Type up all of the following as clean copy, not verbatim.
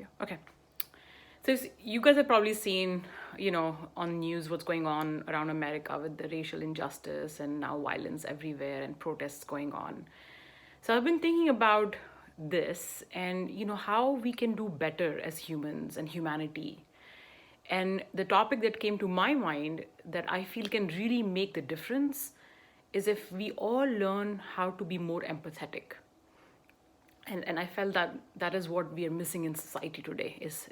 Yeah. Okay. So you guys have probably seen, on news what's going on around America with the racial injustice and now violence everywhere and protests going on. So I've been thinking about this and, how we can do better as humans and humanity. And the topic that came to my mind that I feel can really make the difference is if we all learn how to be more empathetic. And I felt that that is what we are missing in society today is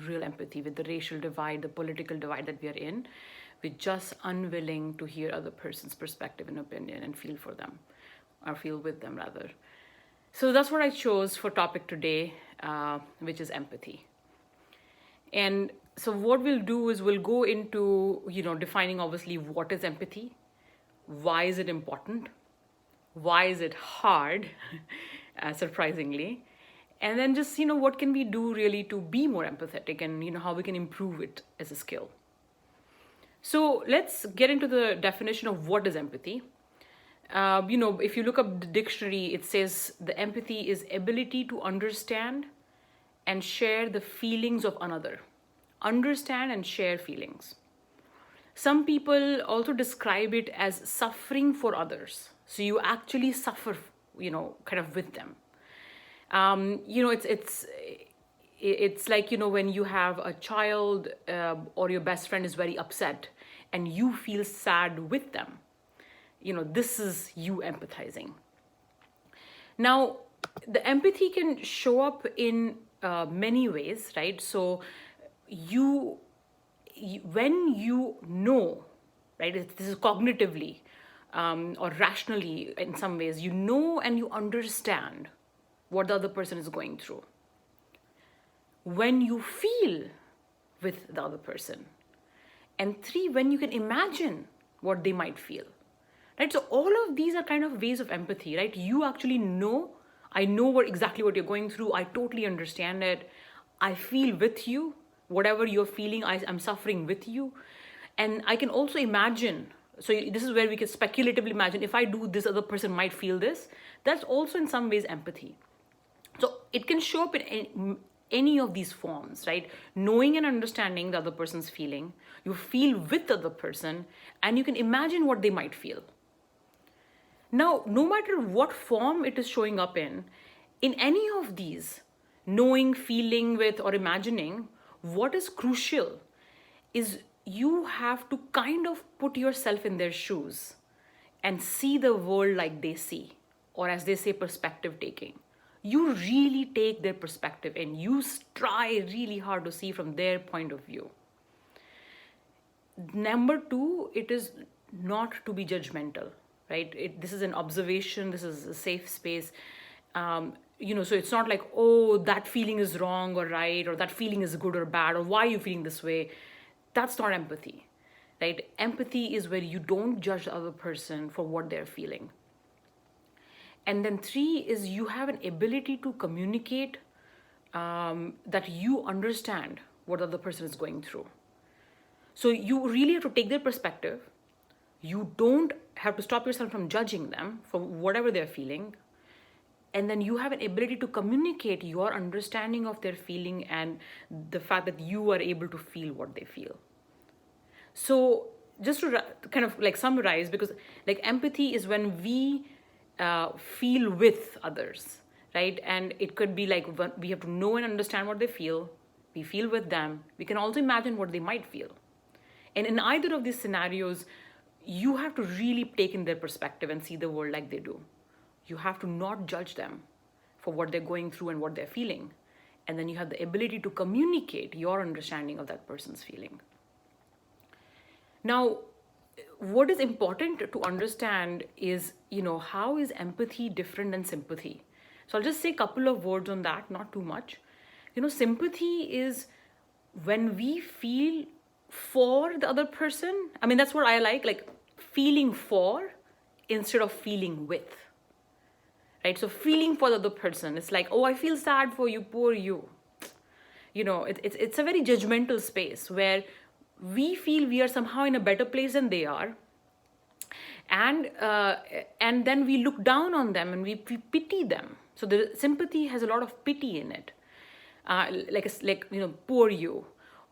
real empathy with the racial divide, the political divide that we are in. We're just unwilling to hear other person's perspective and opinion and feel for them, or feel with them rather. So that's what I chose for topic today, which is empathy. And so what we'll do is we'll go into defining obviously what is empathy, why is it important, why is it hard, surprisingly, and then just what can we do really to be more empathetic and how we can improve it as a skill. So let's get into the definition of what is empathy. If you look up the dictionary, it says the empathy is ability to understand and share the feelings of another. Understand and share feelings. Some people also describe it as suffering for others. So you actually suffer, kind of with them. It's like, when you have a child or your best friend is very upset and you feel sad with them. This is you empathizing. Now, the empathy can show up in many ways, right? So when you know, right, this is cognitively or rationally in some ways, you know and you understand what the other person is going through. When you feel with the other person. And 3, when you can imagine what they might feel. Right? So all of these are kind of ways of empathy, right? You actually know, I know exactly what you're going through. I totally understand it. I feel with you. Whatever you're feeling, I'm suffering with you. And I can also imagine, so this is where we can speculatively imagine, if I do this, other person might feel this. That's also in some ways empathy. So it can show up in any of these forms, right? Knowing and understanding the other person's feeling, you feel with the other person, and you can imagine what they might feel. Now, no matter what form it is showing up in any of these, knowing, feeling with, or imagining, what is crucial is you have to kind of put yourself in their shoes and see the world like they see, or as they say, perspective taking. You really take their perspective and you try really hard to see from their point of view. Number 2, it is not to be judgmental, right? This is an observation, this is a safe space. So it's not like, oh, that feeling is wrong or right, or that feeling is good or bad, or why are you feeling this way? That's not empathy, right? Empathy is where you don't judge the other person for what they're feeling. And then 3 is you have an ability to communicate that you understand what the other person is going through. So you really have to take their perspective. You don't have to stop yourself from judging them for whatever they're feeling. And then you have an ability to communicate your understanding of their feeling and the fact that you are able to feel what they feel. So just to kind of like summarize, because like empathy is when we feel with others, right? And it could be like we have to know and understand what they feel. We feel with them. We can also imagine what they might feel. And in either of these scenarios, you have to really take in their perspective and see the world like they do. You have to not judge them for what they're going through and what they're feeling. And then you have the ability to communicate your understanding of that person's feeling. Now, what is important to understand is, how is empathy different than sympathy? So I'll just say a couple of words on that, not too much. Sympathy is when we feel for the other person. I mean, that's what I like feeling for instead of feeling with. Right? So feeling for the other person, it's like, oh, I feel sad for you, poor you. It's a very judgmental space where we feel we are somehow in a better place than they are. And then we look down on them and we pity them. So the sympathy has a lot of pity in it. poor you.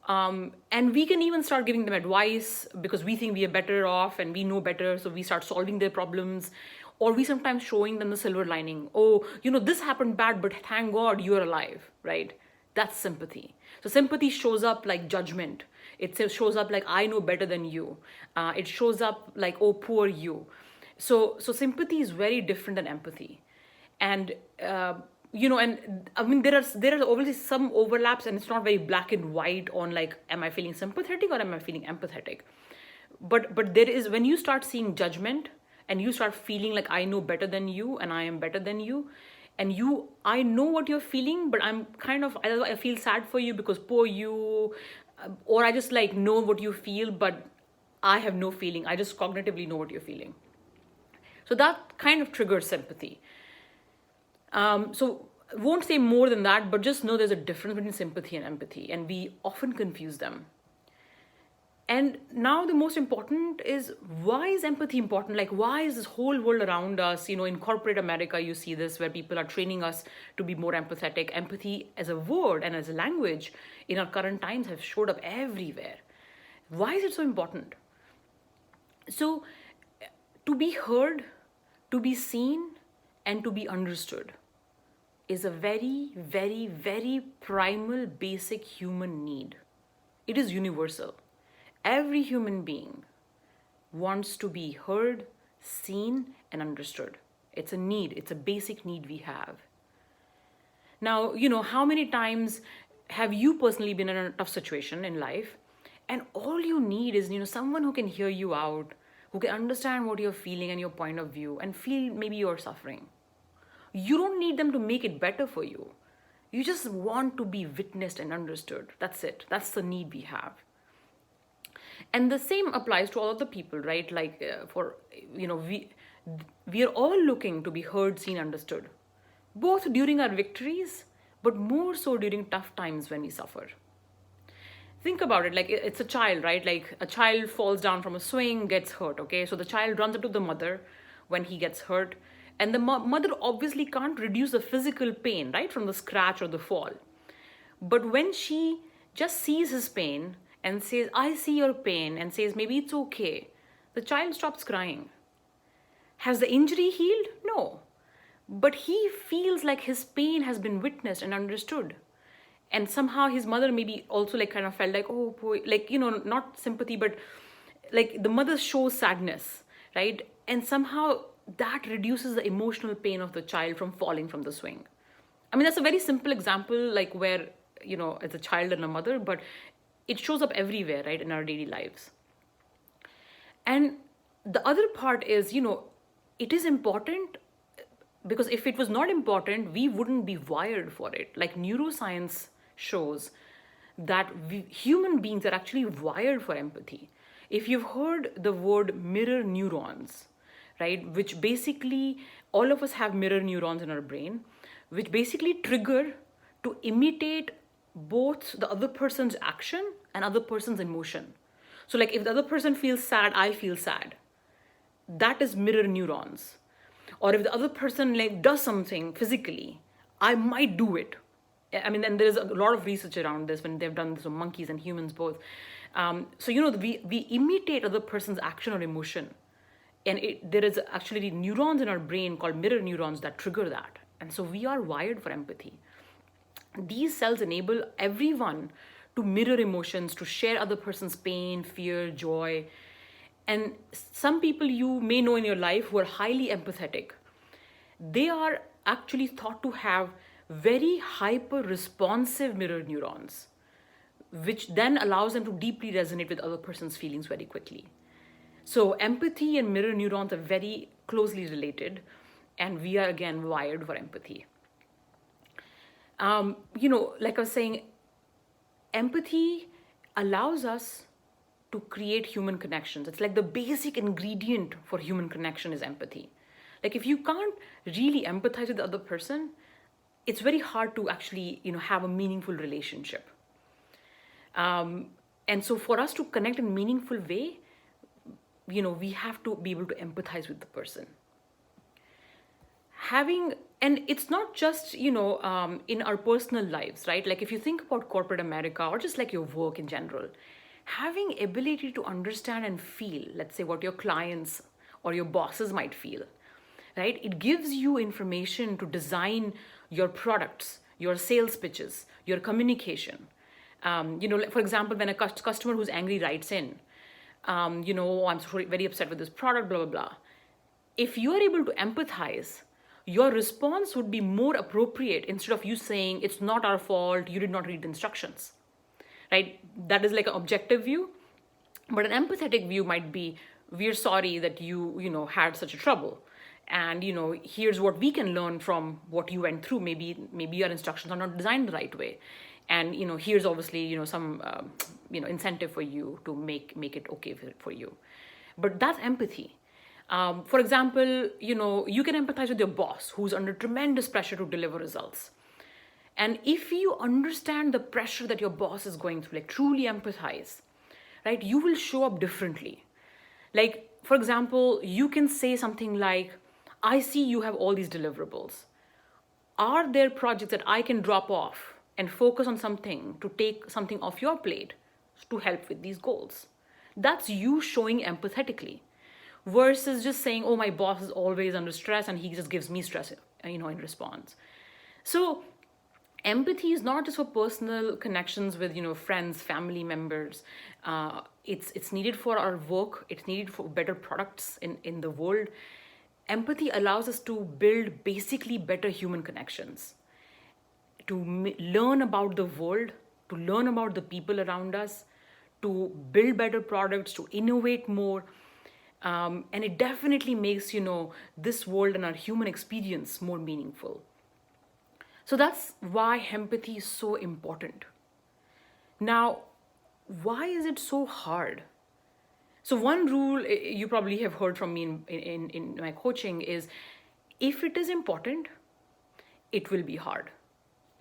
And we can even start giving them advice because we think we are better off and we know better, so we start solving their problems. Or we sometimes showing them the silver lining. Oh, this happened bad, but thank God you're alive, right? That's sympathy. So sympathy shows up like judgment. Shows up like I know better than you. It shows up like, oh, poor you. So sympathy is very different than empathy. And and I mean, there are obviously some overlaps, and it's not very black and white on like, am I feeling sympathetic or am I feeling empathetic? But there is, when you start seeing judgment and you start feeling like I know better than you and I am better than you, and I know what you're feeling, but I'm kind of, I feel sad for you because poor you, or I just like know what you feel, but I have no feeling. I just cognitively know what you're feeling. So that kind of triggers sympathy. So won't say more than that, but just know there's a difference between sympathy and empathy, and we often confuse them. And now the most important is, why is empathy important? Like, why is this whole world around us, in corporate America, you see this where people are training us to be more empathetic. Empathy as a word and as a language in our current times have showed up everywhere. Why is it so important? So to be heard, to be seen, and to be understood is a very, very, very primal, basic human need. It is universal. Every human being wants to be heard, seen, and understood. It's a need. It's a basic need we have. Now, how many times have you personally been in a tough situation in life, and all you need is, someone who can hear you out, who can understand what you're feeling and your point of view, and feel maybe you're suffering. You don't need them to make it better for you. You just want to be witnessed and understood. That's it. That's the need we have. And the same applies to all of the people, right? Like we are all looking to be heard, seen, understood, both during our victories, but more so during tough times when we suffer. Think about it, like it's a child, right? Like a child falls down from a swing, gets hurt, okay? So the child runs up to the mother when he gets hurt, and the mother obviously can't reduce the physical pain, right, from the scratch or the fall. But when she just sees his pain and says, I see your pain, and says, maybe it's okay, the child stops crying. Has the injury healed? No. But he feels like his pain has been witnessed and understood. And somehow his mother maybe also like kind of felt like, oh boy, like, not sympathy, but like the mother shows sadness, right? And somehow that reduces the emotional pain of the child from falling from the swing. I mean, that's a very simple example, like where, it's a child and a mother, but it shows up everywhere, right, in our daily lives. And the other part is, it is important because if it was not important, we wouldn't be wired for it. Like neuroscience shows that human beings are actually wired for empathy. If you've heard the word mirror neurons, right, which basically all of us have mirror neurons in our brain, which basically trigger to imitate both the other person's action and other person's emotion. So like if the other person feels sad, I feel sad. That is mirror neurons. Or if the other person like does something physically, I might do it. I mean, and there's a lot of research around this when they've done this with monkeys and humans both. So we imitate other person's action or emotion. And there is actually neurons in our brain called mirror neurons that trigger that. And so we are wired for empathy. These cells enable everyone to mirror emotions, to share other person's pain, fear, joy. And some people you may know in your life who are highly empathetic, they are actually thought to have very hyper responsive mirror neurons, which then allows them to deeply resonate with other person's feelings very quickly. So empathy and mirror neurons are very closely related, and we are again wired for empathy. Like I was saying, empathy allows us to create human connections. It's like the basic ingredient for human connection is empathy. Like if you can't really empathize with the other person, it's very hard to actually, have a meaningful relationship. And so for us to connect in a meaningful way, we have to be able to empathize with the person. Having And it's not just, in our personal lives, right? Like if you think about corporate America or just like your work in general, having ability to understand and feel, let's say, what your clients or your bosses might feel, right? It gives you information to design your products, your sales pitches, your communication. Like for example, when a customer who's angry writes in, "Oh, I'm so very upset with this product, blah, blah, blah." If you are able to empathize, your response would be more appropriate instead of you saying, "It's not our fault, you did not read the instructions." Right? That is like an objective view. But an empathetic view might be, "We're sorry that you had such a trouble. And here's what we can learn from what you went through. Maybe your instructions are not designed the right way. And here's obviously some incentive for you to make it okay for you." But that's empathy. For example, you can empathize with your boss who's under tremendous pressure to deliver results. And if you understand the pressure that your boss is going through, like truly empathize, right, you will show up differently. Like, for example, you can say something like, "I see you have all these deliverables. Are there projects that I can drop off and focus on something to take something off your plate to help with these goals?" That's you showing empathetically versus just saying, "Oh, my boss is always under stress and he just gives me stress, in response." So empathy is not just for personal connections with friends, family members. It's needed for our work. It's needed for better products in the world. Empathy allows us to build basically better human connections, to learn about the world, to learn about the people around us, to build better products, to innovate more. And it definitely makes this world and our human experience more meaningful. So that's why empathy is so important. Now, why is it so hard? So one rule you probably have heard from me in my coaching is, if it is important, it will be hard.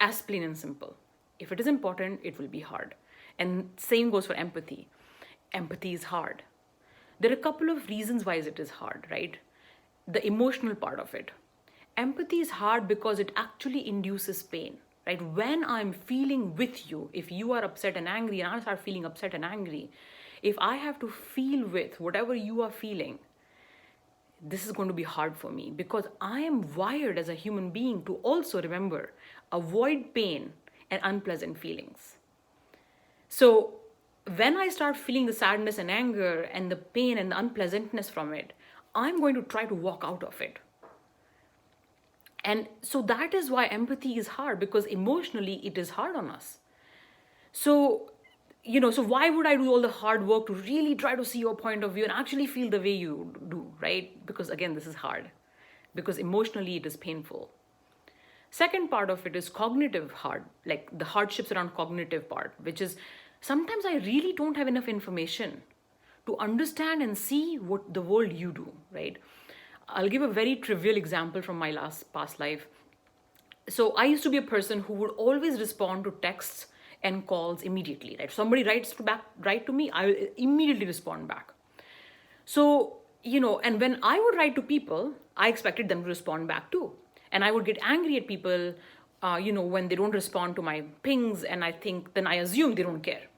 As plain and simple. If it is important, it will be hard. And same goes for empathy. Empathy is hard. There are a couple of reasons why it is hard, right? The emotional part of it. Empathy is hard because it actually induces pain, right? When I'm feeling with you, if you are upset and angry and I start feeling upset and angry, if I have to feel with whatever you are feeling, this is going to be hard for me because I am wired as a human being to also remember, avoid pain and unpleasant feelings. So when I start feeling the sadness and anger and the pain and the unpleasantness from it, I'm going to try to walk out of it. And so that is why empathy is hard, because emotionally it is hard on us. So, so why would I do all the hard work to really try to see your point of view and actually feel the way you do, right? Because again, this is hard. Because emotionally it is painful. Second part of it is cognitive hard, like the hardships around cognitive part, which is sometimes I really don't have enough information to understand and see what the world you do, right? I'll give a very trivial example from my past life. So I used to be a person who would always respond to texts and calls immediately, right? Somebody write to me, I will immediately respond back. So, and when I would write to people, I expected them to respond back too. And I would get angry at people, when they don't respond to my pings, and then I assume they don't care.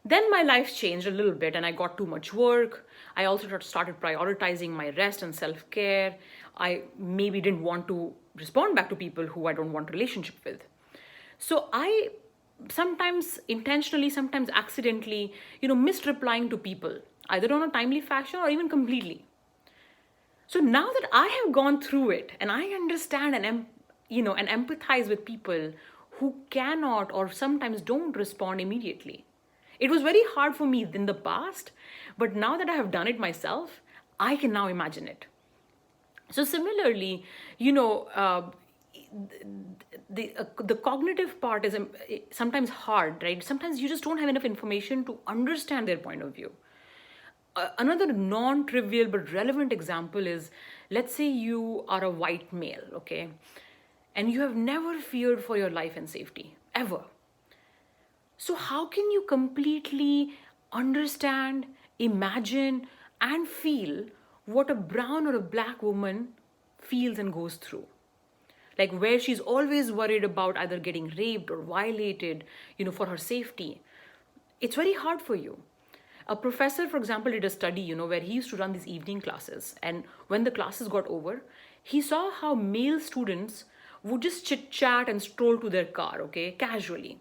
Then my life changed a little bit and I got too much work. I also started prioritizing my rest and self-care. I maybe didn't want to respond back to people who I don't want a relationship with. So I sometimes intentionally, sometimes accidentally, missed replying to people, either on a timely fashion or even completely. So now that I have gone through it and I understand and empathize with people who cannot or sometimes don't respond immediately. It was very hard for me in the past, but now that I have done it myself, I can now imagine it. So similarly, the cognitive part is sometimes hard, right? Sometimes you just don't have enough information to understand their point of view. Another non-trivial but relevant example is, let's say you are a white male, okay? And you have never feared for your life and safety, ever. So how can you completely understand, imagine, and feel what a brown or a black woman feels and goes through? like where she's always worried about either getting raped or violated, for her safety. It's very hard for you. A professor, for example, did a study, where he used to run these evening classes. And when the classes got over, he saw how male students would just chit chat and stroll to their car, okay, casually,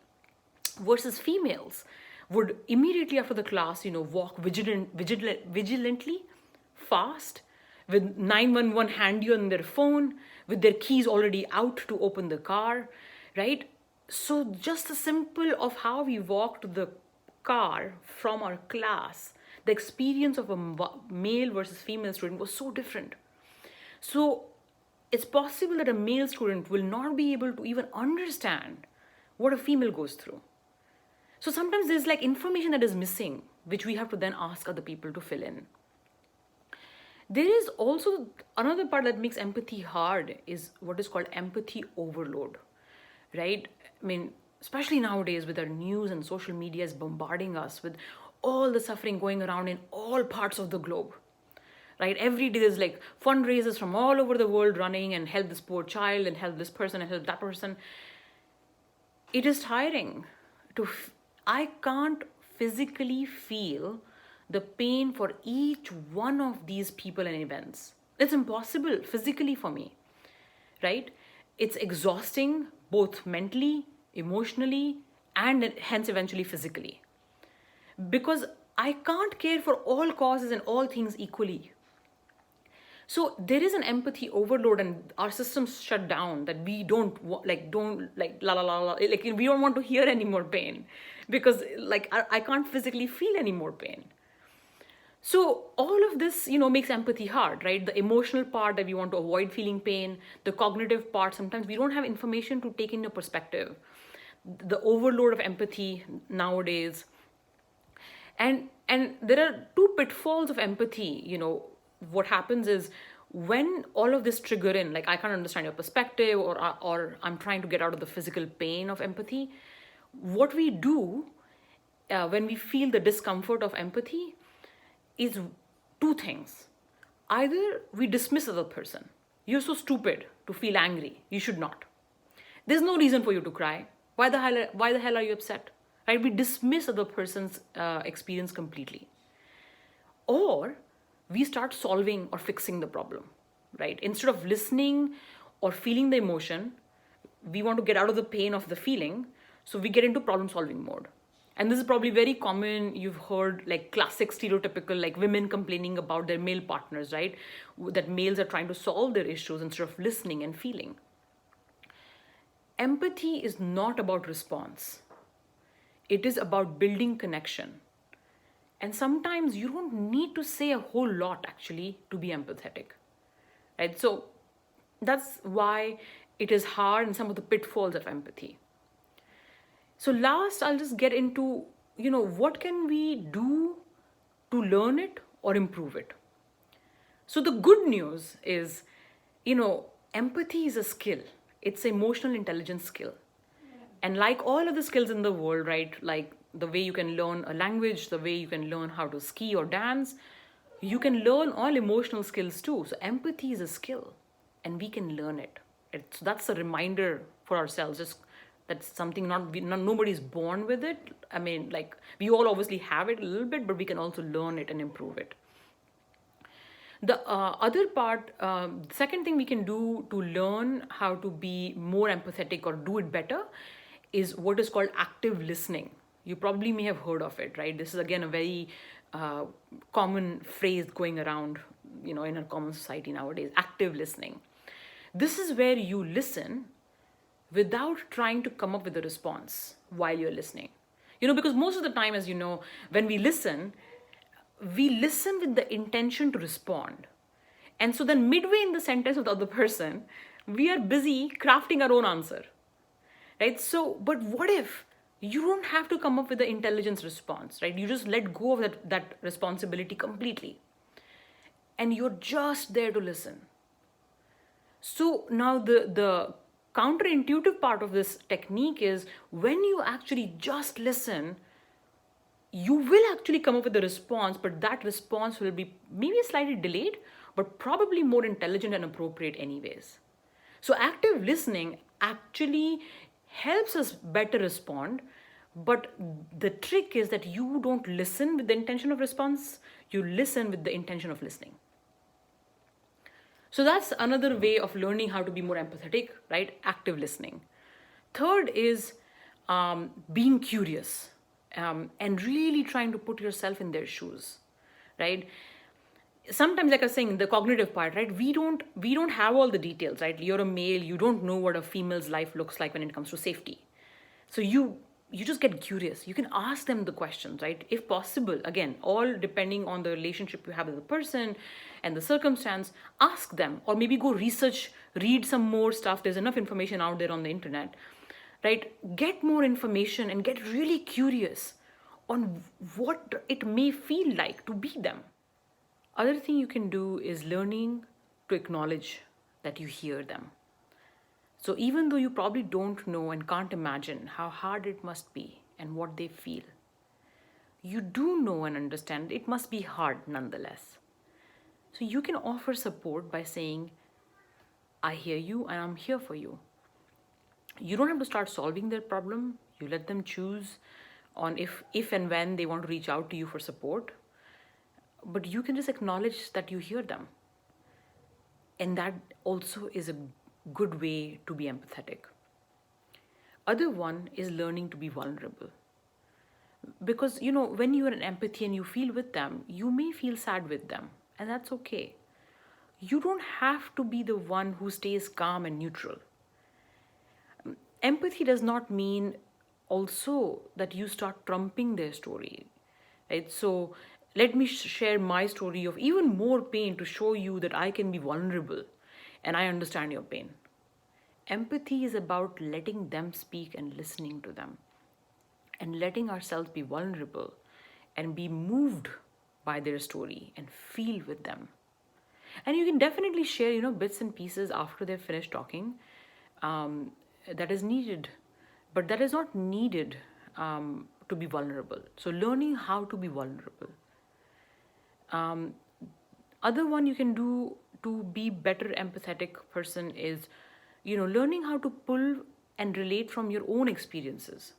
versus females would immediately after the class, walk vigilantly, fast, with 911 handy on their phone, with their keys already out to open the car, right? So just the simple of how we walk to the car from our class, the experience of a male versus female student was so different. So it's possible that a male student will not be able to even understand what a female goes through. So sometimes there's like information that is missing, which we have to then ask other people to fill in. There is also another part that makes empathy hard is what is called empathy overload, right? I mean, especially nowadays with our news and social media is bombarding us with all the suffering going around in all parts of the globe, right? Every day there's like fundraisers from all over the world running and help this poor child and help this person and help that person. It is tiring I can't physically feel the pain for each one of these people and events. It's impossible physically for me, right? It's exhausting both mentally, emotionally, and hence eventually physically. Because I can't care for all causes and all things equally. So there is an empathy overload and our systems shut down that we don't la la la la, like we don't want to hear any more pain because like I can't physically feel any more pain. So all of this, makes empathy hard, right? The emotional part that we want to avoid feeling pain, the cognitive part, sometimes we don't have information to take into perspective. The overload of empathy nowadays. And there are two pitfalls of empathy, what happens is when all of this trigger in, like I can't understand your perspective or I'm trying to get out of the physical pain of empathy, what we do when we feel the discomfort of empathy is two things. Either we dismiss the other person. You're so stupid to feel angry. You should not. There's no reason for you to cry. Why the hell are you upset? Right? We dismiss other person's experience completely. Or we start solving or fixing the problem, right? Instead of listening or feeling the emotion, we want to get out of the pain of the feeling. So we get into problem solving mode. And this is probably very common. You've heard like classic stereotypical, like women complaining about their male partners, right? That males are trying to solve their issues instead of listening and feeling. Empathy is not about response. It is about building connection. And sometimes you don't need to say a whole lot actually to be empathetic, right? So that's why it is hard and some of the pitfalls of empathy. So last, I'll just get into, what can we do to learn it or improve it? So the good news is, empathy is a skill. It's an emotional intelligence skill. And like all of the skills in the world, right? Like the way you can learn a language, the way you can learn how to ski or dance, you can learn all emotional skills too. So empathy is a skill and we can learn it. So that's a reminder for ourselves. Just that's something nobody's born with it. I mean, like we all obviously have it a little bit, but we can also learn it and improve it. The other part, second thing we can do to learn how to be more empathetic or do it better is what is called active listening. You probably may have heard of it, right? This is again a very common phrase going around, in our common society nowadays, active listening. This is where you listen without trying to come up with a response while you're listening. Because most of the time, as you know, when we listen with the intention to respond. And so then midway in the sentence of the other person, we are busy crafting our own answer, right? So, but what if you don't have to come up with the intelligence response, right? You just let go of that responsibility completely. And you're just there to listen. So now the counterintuitive part of this technique is when you actually just listen, you will actually come up with a response, but that response will be maybe slightly delayed, but probably more intelligent and appropriate anyways. So active listening actually helps us better respond, but the trick is that you don't listen with the intention of response, you listen with the intention of listening. So that's another way of learning how to be more empathetic, right? Active listening. Third is being curious, and really trying to put yourself in their shoes, right? Sometimes, like I was saying, the cognitive part, right? We don't have all the details, right? You're a male, you don't know what a female's life looks like when it comes to safety. So you just get curious. You can ask them the questions, right? If possible, again, all depending on the relationship you have with the person and the circumstance, ask them, or maybe go research, read some more stuff. There's enough information out there on the internet, right? Get more information and get really curious on what it may feel like to be them. Other thing you can do is learning to acknowledge that you hear them. So even though you probably don't know and can't imagine how hard it must be and what they feel, you do know and understand it must be hard nonetheless. So you can offer support by saying, I hear you and I'm here for you. You don't have to start solving their problem. You let them choose on if and when they want to reach out to you for support. But you can just acknowledge that you hear them. And that also is a good way to be empathetic. Other one is learning to be vulnerable. Because, when you are in empathy and you feel with them, you may feel sad with them, and that's okay. You don't have to be the one who stays calm and neutral. Empathy does not mean also that you start trumping their story, right? So let me share my story of even more pain to show you that I can be vulnerable and I understand your pain. Empathy is about letting them speak and listening to them, and letting ourselves be vulnerable and be moved by their story and feel with them. And you can definitely share, bits and pieces after they've finished talking. That is needed, but that is not needed to be vulnerable. So learning how to be vulnerable. Other one you can do to be better empathetic person is, learning how to pull and relate from your own experiences.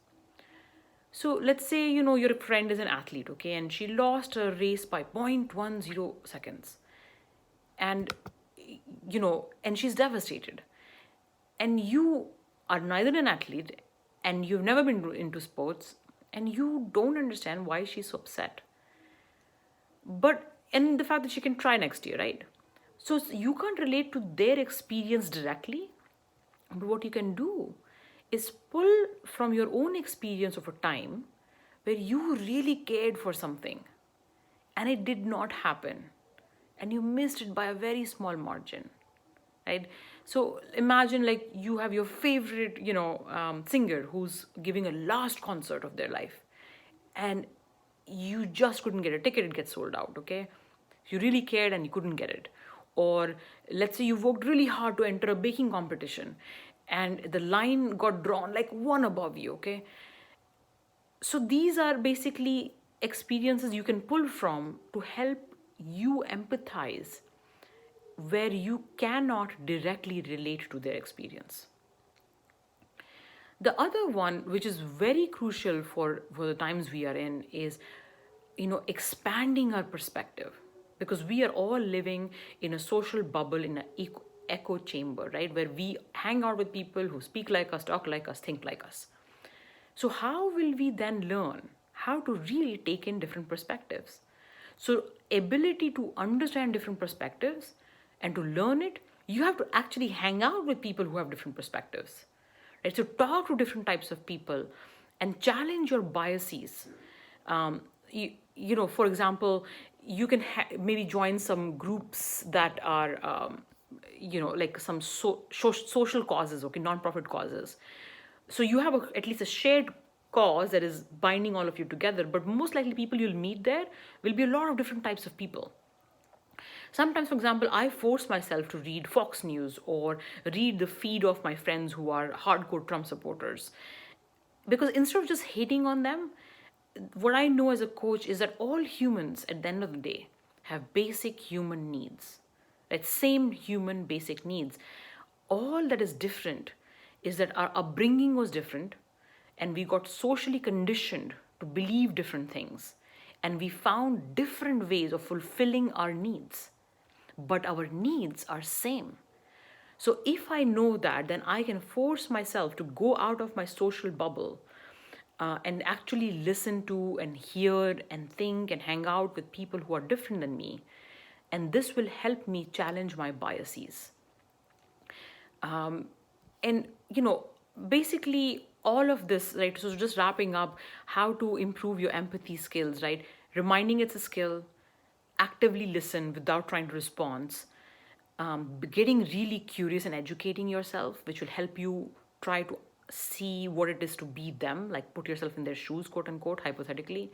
So let's say, your friend is an athlete, okay, and she lost a race by 0.10 seconds. And, and she's devastated. And you are neither an athlete and you've never been into sports and you don't understand why she's so upset. And the fact that she can try next year, right? So you can't relate to their experience directly, but what you can do is pull from your own experience of a time where you really cared for something and it did not happen and you missed it by a very small margin, right? So imagine like you have your favorite, singer who's giving a last concert of their life and you just couldn't get a ticket, it gets sold out, okay? You really cared and you couldn't get it. Or let's say you worked really hard to enter a baking competition and the line got drawn like one above you, okay? So these are basically experiences you can pull from to help you empathize where you cannot directly relate to their experience. The other one, which is very crucial for the times we are in, is, expanding our perspective. Because we are all living in a social bubble, in an echo chamber, right? Where we hang out with people who speak like us, talk like us, think like us. So how will we then learn how to really take in different perspectives? So ability to understand different perspectives and to learn it, you have to actually hang out with people who have different perspectives. Right? So talk to different types of people and challenge your biases. For example, you can maybe join some groups that are, like some social causes, okay, non-profit causes. So you have at least a shared cause that is binding all of you together, but most likely people you'll meet there will be a lot of different types of people. Sometimes, for example, I force myself to read Fox News or read the feed of my friends who are hardcore Trump supporters. Because instead of just hating on them, what I know as a coach is that all humans at the end of the day have basic human needs. Right? Same human basic needs. All that is different is that our upbringing was different, and we got socially conditioned to believe different things, and we found different ways of fulfilling our needs, but our needs are same. So if I know that, then I can force myself to go out of my social bubble, and actually listen to and hear and think and hang out with people who are different than me. And this will help me challenge my biases. And basically all of this, right? So just wrapping up, how to improve your empathy skills, right? Reminding it's a skill, actively listen without trying to respond, getting really curious and educating yourself, which will help you try to see what it is to be them, like put yourself in their shoes, quote unquote, hypothetically.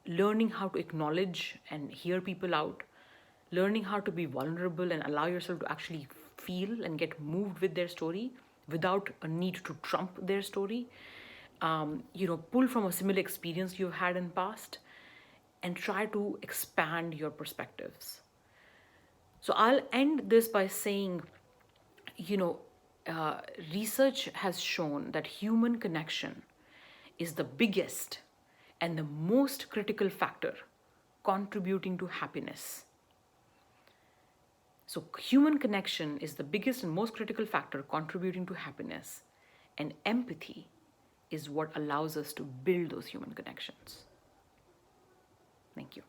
Learning how to acknowledge and hear people out, learning how to be vulnerable and allow yourself to actually feel and get moved with their story without a need to trump their story. Pull from a similar experience you've had in past and try to expand your perspectives. So I'll end this by saying, you know, research has shown that human connection is the biggest and the most critical factor contributing to happiness. So, human connection is the biggest and most critical factor contributing to happiness, and empathy is what allows us to build those human connections. Thank you.